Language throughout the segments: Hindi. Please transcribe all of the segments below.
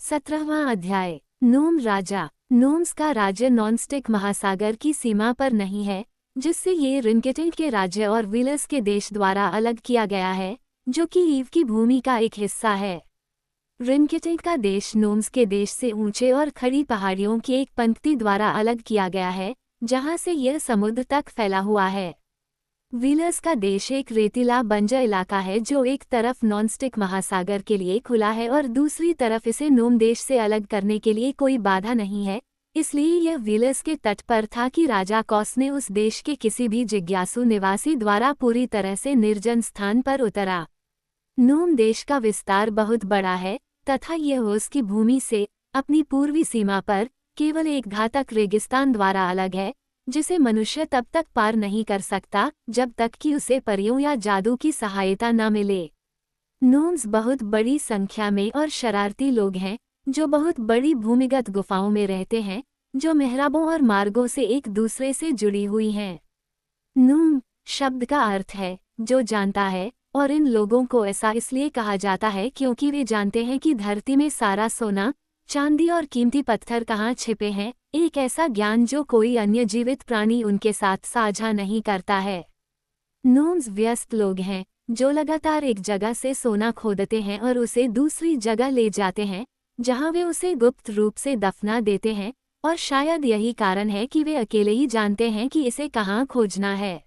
17वां अध्याय। नोम राजा। नोम्स का राज्य नॉनस्टिक महासागर की सीमा पर नहीं है, जिससे ये रिनकेटिंग के राज्य और विलस के देश द्वारा अलग किया गया है, जो कि ईव की भूमि का एक हिस्सा है। रिनकेटिंग का देश नोम्स के देश से ऊंचे और खड़ी पहाड़ियों की एक पंक्ति द्वारा अलग किया गया है, जहां से यह समुद्र तक फैला हुआ है। विलस का देश एक रेतीला बंजर इलाका है जो एक तरफ नॉनस्टिक महासागर के लिए खुला है और दूसरी तरफ इसे नोम देश से अलग करने के लिए कोई बाधा नहीं है। इसलिए यह विलस के तट पर था कि राजा कॉस ने उस देश के किसी भी जिज्ञासु निवासी द्वारा पूरी तरह से निर्जन स्थान पर उतरा। नोम देश का विस्तार बहुत बड़ा है तथा यह उसकी भूमि से अपनी पूर्वी सीमा पर केवल एक घातक रेगिस्तान द्वारा अलग है, जिसे मनुष्य तब तक पार नहीं कर सकता जब तक कि उसे परियों या जादू की सहायता न मिले। नोम्स बहुत बड़ी संख्या में और शरारती लोग हैं, जो बहुत बड़ी भूमिगत गुफाओं में रहते हैं, जो मेहराबों और मार्गों से एक दूसरे से जुड़ी हुई हैं। नूम शब्द का अर्थ है जो जानता है, और इन लोगों को ऐसा इसलिए कहा जाता है क्योंकि वे जानते हैं कि धरती में सारा सोना, चांदी और कीमती पत्थर कहाँ छिपे हैं, एक ऐसा ज्ञान जो कोई अन्य जीवित प्राणी उनके साथ साझा नहीं करता है। नोम्स व्यस्त लोग हैं जो लगातार एक जगह से सोना खोदते हैं और उसे दूसरी जगह ले जाते हैं, जहां वे उसे गुप्त रूप से दफना देते हैं, और शायद यही कारण है कि वे अकेले ही जानते हैं कि इसे कहाँ खोजना है।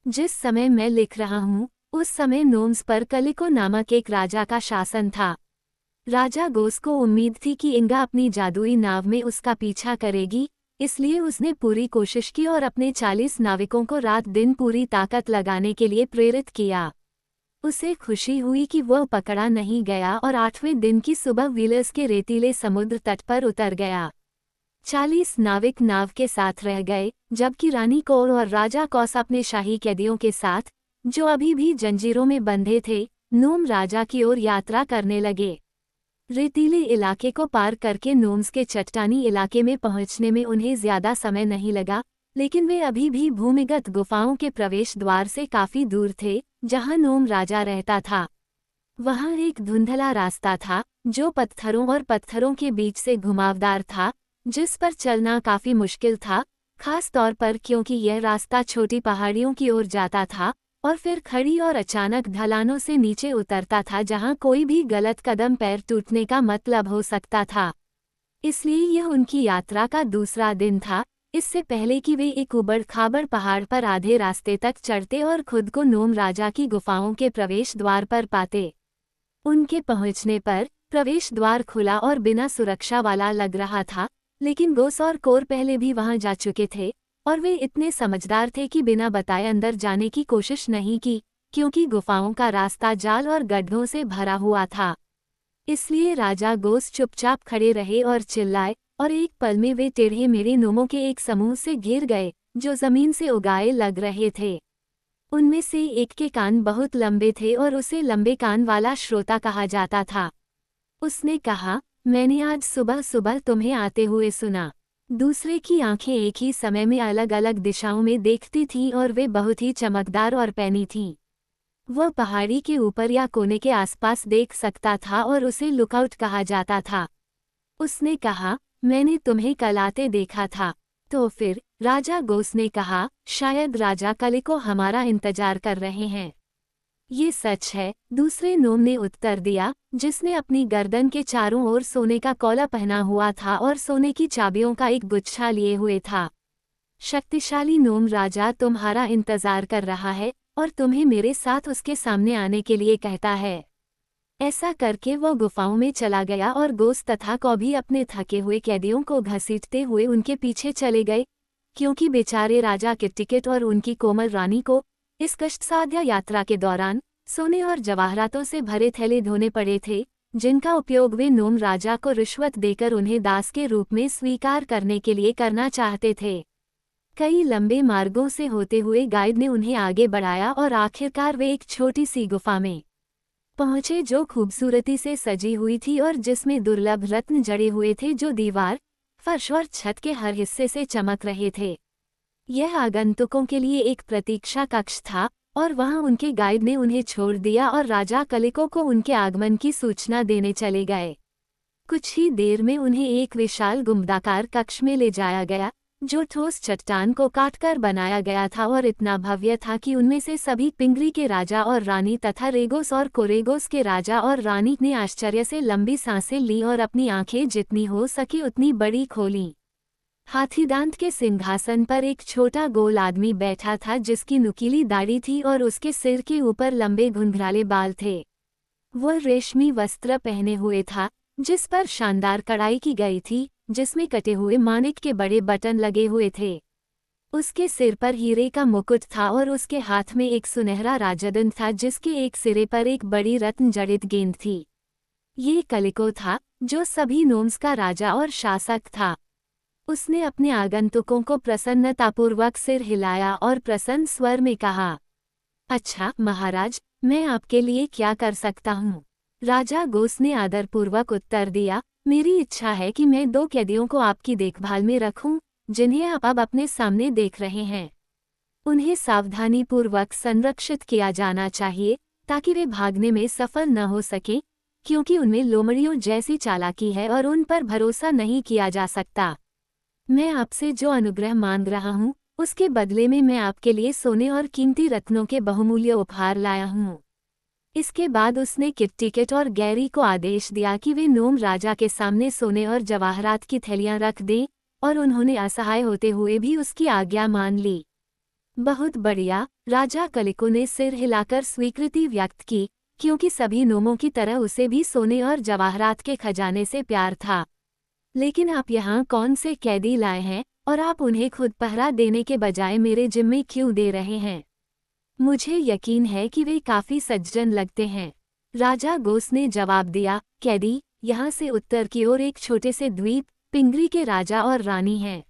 जिस समय मैं लिख रहा हूँ, उस समय नोम्स पर कलिको नामक एक राजा का शासन था। राजा गोस को उम्मीद थी कि इंगा अपनी जादुई नाव में उसका पीछा करेगी, इसलिए उसने पूरी कोशिश की और अपने 40 नाविकों को रात दिन पूरी ताकत लगाने के लिए प्रेरित किया। उसे खुशी हुई कि वह पकड़ा नहीं गया और 8वें दिन की सुबह विलस के रेतीले समुद्र तट पर उतर गया। 40 नाविक नाव के साथ रह गए, जबकि रानी कोर और राजा कौस अपने शाही कैदियों के साथ, जो अभी भी जंजीरों में बंधे थे, नोम राजा की ओर यात्रा करने लगे। रेतीले इलाके को पार करके नोम्स के चट्टानी इलाके में पहुंचने में उन्हें ज्यादा समय नहीं लगा, लेकिन वे अभी भी भूमिगत गुफाओं के प्रवेश द्वार से काफी दूर थे, जहां नोम राजा रहता था। वहां एक धुंधला रास्ता था जो पत्थरों और पत्थरों के बीच से घुमावदार था, जिस पर चलना काफी मुश्किल था, खास तौर पर क्योंकि यह रास्ता छोटी पहाड़ियों की ओर जाता था और फिर खड़ी और अचानक ढलानों से नीचे उतरता था, जहां कोई भी गलत कदम पैर टूटने का मतलब हो सकता था। इसलिए यह उनकी यात्रा का दूसरा दिन था, इससे पहले कि वे एक उबड़-खाबड़ पहाड़ पर आधे रास्ते तक चढ़ते और खुद को नोम राजा की गुफाओं के प्रवेश द्वार पर पाते। उनके पहुंचने पर प्रवेश द्वार खुला और बिना सुरक्षा वाला लग रहा था, लेकिन गोस और कोर पहले भी वहां जा चुके थे, और वे इतने समझदार थे कि बिना बताए अंदर जाने की कोशिश नहीं की, क्योंकि गुफाओं का रास्ता जाल और गड्ढों से भरा हुआ था। इसलिए राजा गोस चुपचाप खड़े रहे और चिल्लाए, और एक पल में वे टेढ़े मेढ़े नोमों के एक समूह से घिर गए, जो जमीन से उगाए लग रहे थे। उनमें से एक के कान बहुत लंबे थे और उसे लंबे कान वाला श्रोता कहा जाता था। उसने कहा, मैंने आज सुबह सुबह तुम्हें आते हुए सुना। दूसरे की आंखें एक ही समय में अलग अलग दिशाओं में देखती थीं और वे बहुत ही चमकदार और पैनी थीं। वह पहाड़ी के ऊपर या कोने के आसपास देख सकता था और उसे लुकआउट कहा जाता था। उसने कहा, मैंने तुम्हें कल आते देखा था। तो फिर राजा गोस ने कहा, शायद राजा कलिको हमारा इंतजार कर रहे हैं। ये सच है, दूसरे नोम ने उत्तर दिया, जिसने अपनी गर्दन के चारों ओर सोने का कौला पहना हुआ था और सोने की चाबियों का एक गुच्छा लिए हुए था। शक्तिशाली नोम राजा तुम्हारा इंतजार कर रहा है और तुम्हें मेरे साथ उसके सामने आने के लिए कहता है। ऐसा करके वह गुफाओं में चला गया और गोस तथा कौभी अपने थके हुए कैदियों को घसीटते हुए उनके पीछे चले गए, क्योंकि बेचारे राजा के टिकट और उनकी कोमल रानी को इस कष्टसाध्य यात्रा के दौरान सोने और जवाहरातों से भरे थैले ढोने पड़े थे, जिनका उपयोग वे नोम राजा को रिश्वत देकर उन्हें दास के रूप में स्वीकार करने के लिए करना चाहते थे। कई लंबे मार्गों से होते हुए गाइड ने उन्हें आगे बढ़ाया और आखिरकार वे एक छोटी सी गुफा में पहुंचे जो खूबसूरती से सजी हुई थी और जिसमें दुर्लभ रत्न जड़े हुए थे, जो दीवार, फर्श और छत के हर हिस्से से चमक रहे थे। यह आगंतुकों के लिए एक प्रतीक्षा कक्ष था, और वहां उनके गाइड ने उन्हें छोड़ दिया और राजा कलिको को उनके आगमन की सूचना देने चले गए। कुछ ही देर में उन्हें एक विशाल गुंबदाकार कक्ष में ले जाया गया, जो ठोस चट्टान को काटकर बनाया गया था और इतना भव्य था कि उनमें से सभी पिंगरी के राजा और रानी तथा रेगोस और कोरेगोस के राजा और रानी ने आश्चर्य से लंबी सांसें ली और अपनी आंखें जितनी हो सकी उतनी बड़ी खोलीं। हाथीदांत के सिंहासन पर एक छोटा गोल आदमी बैठा था जिसकी नुकीली दाढ़ी थी और उसके सिर के ऊपर लंबे घुंघराले बाल थे। वह रेशमी वस्त्र पहने हुए था जिस पर शानदार कढ़ाई की गई थी, जिसमें कटे हुए माणिक के बड़े बटन लगे हुए थे। उसके सिर पर हीरे का मुकुट था और उसके हाथ में एक सुनहरा राजदंड था जिसके एक सिरे पर एक बड़ी रत्न जड़ित गेंद थी। ये कलिको था जो सभी नोम्स का राजा और शासक था। उसने अपने आगंतुकों को प्रसन्नतापूर्वक सिर हिलाया और प्रसन्न स्वर में कहा, अच्छा महाराज, मैं आपके लिए क्या कर सकता हूँ? राजा गोस ने आदरपूर्वक उत्तर दिया, मेरी इच्छा है कि मैं 2 कैदियों को आपकी देखभाल में रखूं, जिन्हें आप अब अपने सामने देख रहे हैं। उन्हें सावधानीपूर्वक संरक्षित किया जाना चाहिए ताकि वे भागने में सफल न हो सकें, क्योंकि उनमें लोमड़ियों जैसी चालाकी है और उन पर भरोसा नहीं किया जा सकता। मैं आपसे जो अनुग्रह मांग रहा हूँ उसके बदले में मैं आपके लिए सोने और कीमती रत्नों के बहुमूल्य उपहार लाया हूँ। इसके बाद उसने किट और गैरी को आदेश दिया कि वे नोम राजा के सामने सोने और जवाहरात की थैलियां रख दें, और उन्होंने असहाय होते हुए भी उसकी आज्ञा मान ली। बहुत बढ़िया, राजा कलिको ने सिर हिलाकर स्वीकृति व्यक्त की, क्योंकि सभी नोमों की तरह उसे भी सोने और जवाहरात के खजाने से प्यार था। लेकिन आप यहाँ कौन से कैदी लाए हैं और आप उन्हें खुद पहरा देने के बजाय मेरे जिम्मे क्यों दे रहे हैं? मुझे यकीन है कि वे काफी सज्जन लगते हैं। राजा गोस ने जवाब दिया, कैदी, यहाँ से उत्तर की ओर एक छोटे से द्वीप पिंगरी के राजा और रानी हैं।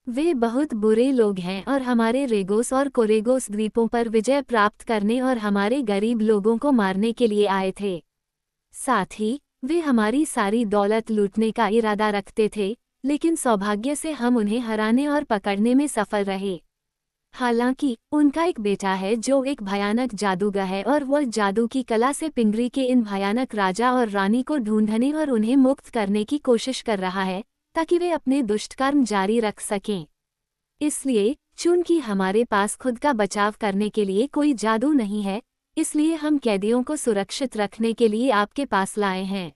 वे बहुत बुरे लोग हैं और हमारे रेगोस और कोरेगोस द्वीपों पर विजय प्राप्त करने और हमारे गरीब लोगों को मारने के लिए आए थे। साथ ही वे हमारी सारी दौलत लूटने का इरादा रखते थे, लेकिन सौभाग्य से हम उन्हें हराने और पकड़ने में सफल रहे। हालांकि उनका एक बेटा है जो एक भयानक जादूगर है और वह जादू की कला से पिंगरी के इन भयानक राजा और रानी को ढूंढने और उन्हें मुक्त करने की कोशिश कर रहा है ताकि वे अपने दुष्कर्म जारी रख सकें। इसलिए चूंकि हमारे पास खुद का बचाव करने के लिए कोई जादू नहीं है, इसलिए हम कैदियों को सुरक्षित रखने के लिए आपके पास लाए हैं।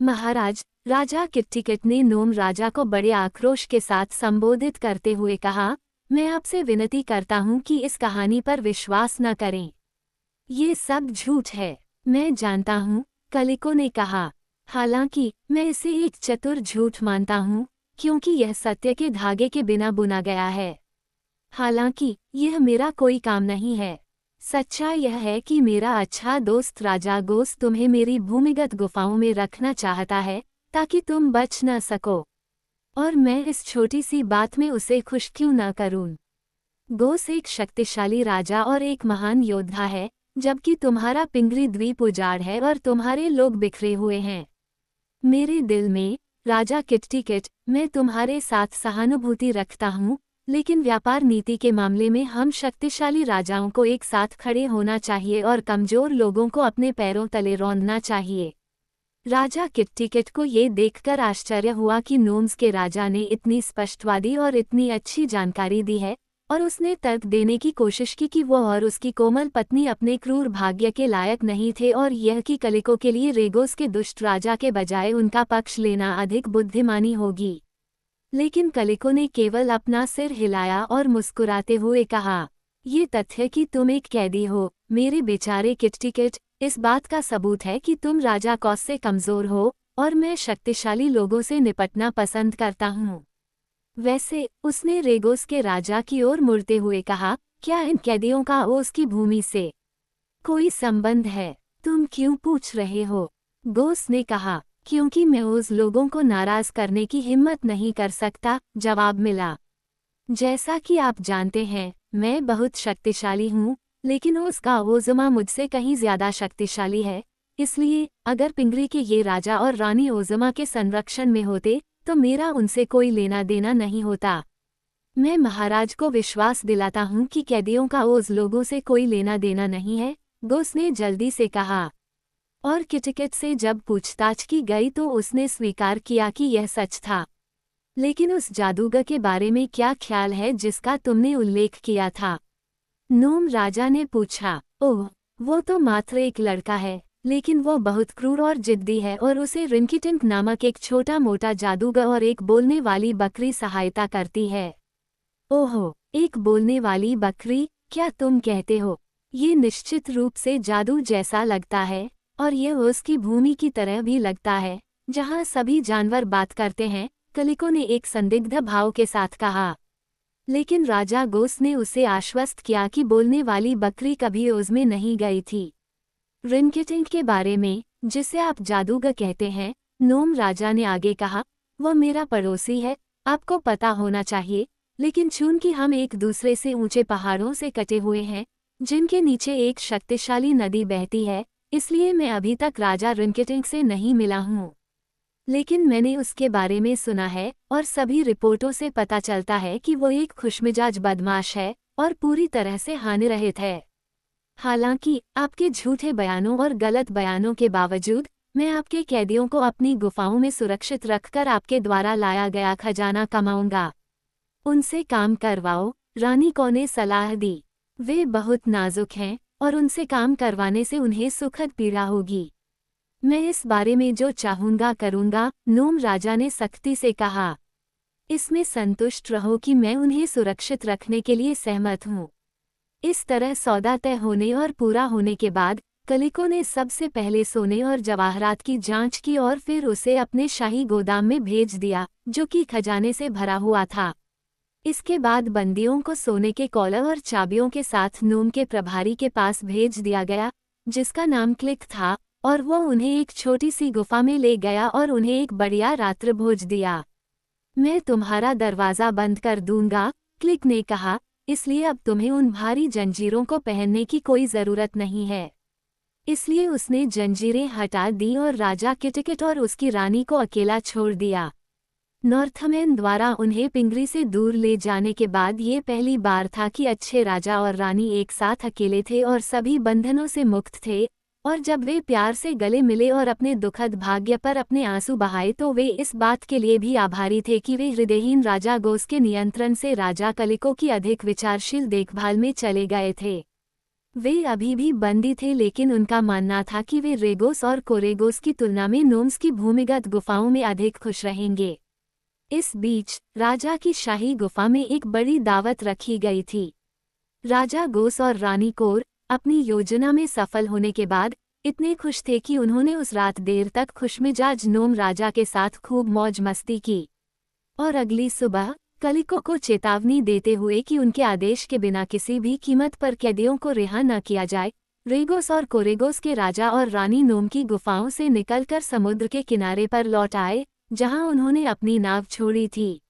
महाराज, राजा किट ने नोम राजा को बड़े आक्रोश के साथ संबोधित करते हुए कहा, मैं आपसे विनती करता हूँ कि इस कहानी पर विश्वास न करें। ये सब झूठ है। मैं जानता हूँ, कलिको ने कहा, हालांकि मैं इसे एक चतुर झूठ मानता हूँ, क्योंकि यह सत्य के धागे के बिना बुना गया है। हालांकि यह मेरा कोई काम नहीं है। सच्चाई यह है कि मेरा अच्छा दोस्त राजा गोस तुम्हें मेरी भूमिगत गुफाओं में रखना चाहता है ताकि तुम बच न सको, और मैं इस छोटी सी बात में उसे खुश क्यों न करूं। गोस एक शक्तिशाली राजा और एक महान योद्धा है, जबकि तुम्हारा पिंगरी द्वीप उजाड़ है और तुम्हारे लोग बिखरे हुए हैं। मेरे दिल में, राजा किट, मैं तुम्हारे साथ सहानुभूति रखता हूँ, लेकिन व्यापार नीति के मामले में हम शक्तिशाली राजाओं को एक साथ खड़े होना चाहिए और कमजोर लोगों को अपने पैरों तले रौंदना चाहिए। राजा किट को ये देखकर आश्चर्य हुआ कि नोम्स के राजा ने इतनी स्पष्टवादी और इतनी अच्छी जानकारी दी है, और उसने तर्क देने की कोशिश की कि वो और उसकी कोमल पत्नी अपने क्रूर भाग्य के लायक नहीं थे और यह कि कलिको के लिए रेगोस के दुष्ट राजा के बजाय उनका पक्ष लेना अधिक बुद्धिमानी होगी। लेकिन कलिको ने केवल अपना सिर हिलाया और मुस्कुराते हुए कहा, ये तथ्य कि तुम एक कैदी हो, मेरे बेचारे किट, इस बात का सबूत है कि तुम राजा कॉस से कमजोर हो और मैं शक्तिशाली लोगों से निपटना पसंद करता हूँ। वैसे, उसने रेगोस के राजा की ओर मुड़ते हुए कहा, क्या इन कैदियों का ओस की भूमि से कोई संबंध है? तुम क्यों पूछ रहे हो? गोस ने कहा, क्योंकि मैं उस लोगों को नाराज करने की हिम्मत नहीं कर सकता, जवाब मिला। जैसा कि आप जानते हैं, मैं बहुत शक्तिशाली हूँ, लेकिन उसका ओज़मा मुझसे कहीं ज्यादा शक्तिशाली है। इसलिए अगर पिंगरी के ये राजा और रानी ओज़मा के संरक्षण में होते तो मेरा उनसे कोई लेना देना नहीं होता। मैं महाराज को विश्वास दिलाता हूँ कि कैदियों का ओज़ लोगों से कोई लेना देना नहीं है, गोस ने जल्दी से कहा। और किटकिट से जब पूछताछ की गई तो उसने स्वीकार किया कि यह सच था। लेकिन उस जादूगर के बारे में क्या ख्याल है जिसका तुमने उल्लेख किया था? नोम राजा ने पूछा। ओह, वो तो मात्र एक लड़का है, लेकिन वो बहुत क्रूर और जिद्दी है और उसे रिंकिटिंक नामक एक छोटा मोटा जादूगर और एक बोलने वाली बकरी सहायता करती है। ओहो, एक बोलने वाली बकरी, क्या तुम कहते हो? ये निश्चित रूप से जादू जैसा लगता है, और यह उसकी भूमि की तरह भी लगता है, जहाँ सभी जानवर बात करते हैं, कलिको ने एक संदिग्ध भाव के साथ कहा। लेकिन राजा गोस ने उसे आश्वस्त किया कि बोलने वाली बकरी कभी उसमें नहीं गई थी। रिनकिटिंक के बारे में, जिसे आप जादूगर कहते हैं, नोम राजा ने आगे कहा, वह मेरा पड़ोसी है, आपको पता होना चाहिए, लेकिन चूंकि हम एक दूसरे से ऊंचे पहाड़ों से कटे हुए हैं, जिनके नीचे एक शक्तिशाली नदी बहती है, इसलिए मैं अभी तक राजा रिनकिटिंक से नहीं मिला हूँ। लेकिन मैंने उसके बारे में सुना है, और सभी रिपोर्टों से पता चलता है कि वो एक खुशमिजाज बदमाश है, और पूरी तरह से हानिरहित है। हालांकि, आपके झूठे बयानों और गलत बयानों के बावजूद, मैं आपके कैदियों को अपनी गुफाओं में सुरक्षित रखकर आपके द्वारा लाया गया खजाना कमाऊंगा। उनसे काम करवाओ, रानी को ने सलाह दी। वे बहुत नाजुक हैं, और उनसे काम करवाने से उन्हें सुखद पीड़ा होगी। मैं इस बारे में जो चाहूंगा करूंगा, नोम राजा ने सख्ती से कहा। इसमें संतुष्ट रहो कि मैं उन्हें सुरक्षित रखने के लिए सहमत हूँ। इस तरह सौदा तय होने और पूरा होने के बाद, कलिको ने सबसे पहले सोने और जवाहरात की जांच की और फिर उसे अपने शाही गोदाम में भेज दिया, जो कि खजाने से भरा हुआ था। इसके बाद बंदियों को सोने के कॉलर और चाबियों के साथ नोम के प्रभारी के पास भेज दिया गया, जिसका नाम क्लिक था, और वो उन्हें एक छोटी सी गुफा में ले गया और उन्हें एक बढ़िया रात्रिभोज दिया। मैं तुम्हारा दरवाज़ा बंद कर दूंगा, क्लिक ने कहा, इसलिए अब तुम्हें उन भारी जंजीरों को पहनने की कोई ज़रूरत नहीं है। इसलिए उसने जंजीरें हटा दी और राजा किटकिट और उसकी रानी को अकेला छोड़ दिया। नॉर्थमैन द्वारा उन्हें पिंगरी से दूर ले जाने के बाद ये पहली बार था कि अच्छे राजा और रानी एक साथ अकेले थे और सभी बंधनों से मुक्त थे, और जब वे प्यार से गले मिले और अपने दुखद भाग्य पर अपने आंसू बहाए तो वे इस बात के लिए भी आभारी थे कि वे हृदयहीन राजा गोस के नियंत्रण से राजा कलिको की अधिक विचारशील देखभाल में चले गए थे। वे अभी भी बंदी थे, लेकिन उनका मानना था कि वे रेगोस और कोरेगोस की तुलना में नोम्स की भूमिगत गुफाओं में अधिक खुश रहेंगे। इस बीच राजा की शाही गुफा में एक बड़ी दावत रखी गई थी। राजा गोस और रानी कोर अपनी योजना में सफल होने के बाद इतने खुश थे कि उन्होंने उस रात देर तक खुशमिजाज नोम राजा के साथ खूब मौज मस्ती की। और अगली सुबह कलिको को चेतावनी देते हुए कि उनके आदेश के बिना किसी भी कीमत पर कैदियों को रिहा न किया जाए, रेगोस और कोरेगोस के राजा और रानी नोम की गुफाओं से निकलकर समुद्र के किनारे पर लौट आए, जहां उन्होंने अपनी नाव छोड़ी थी।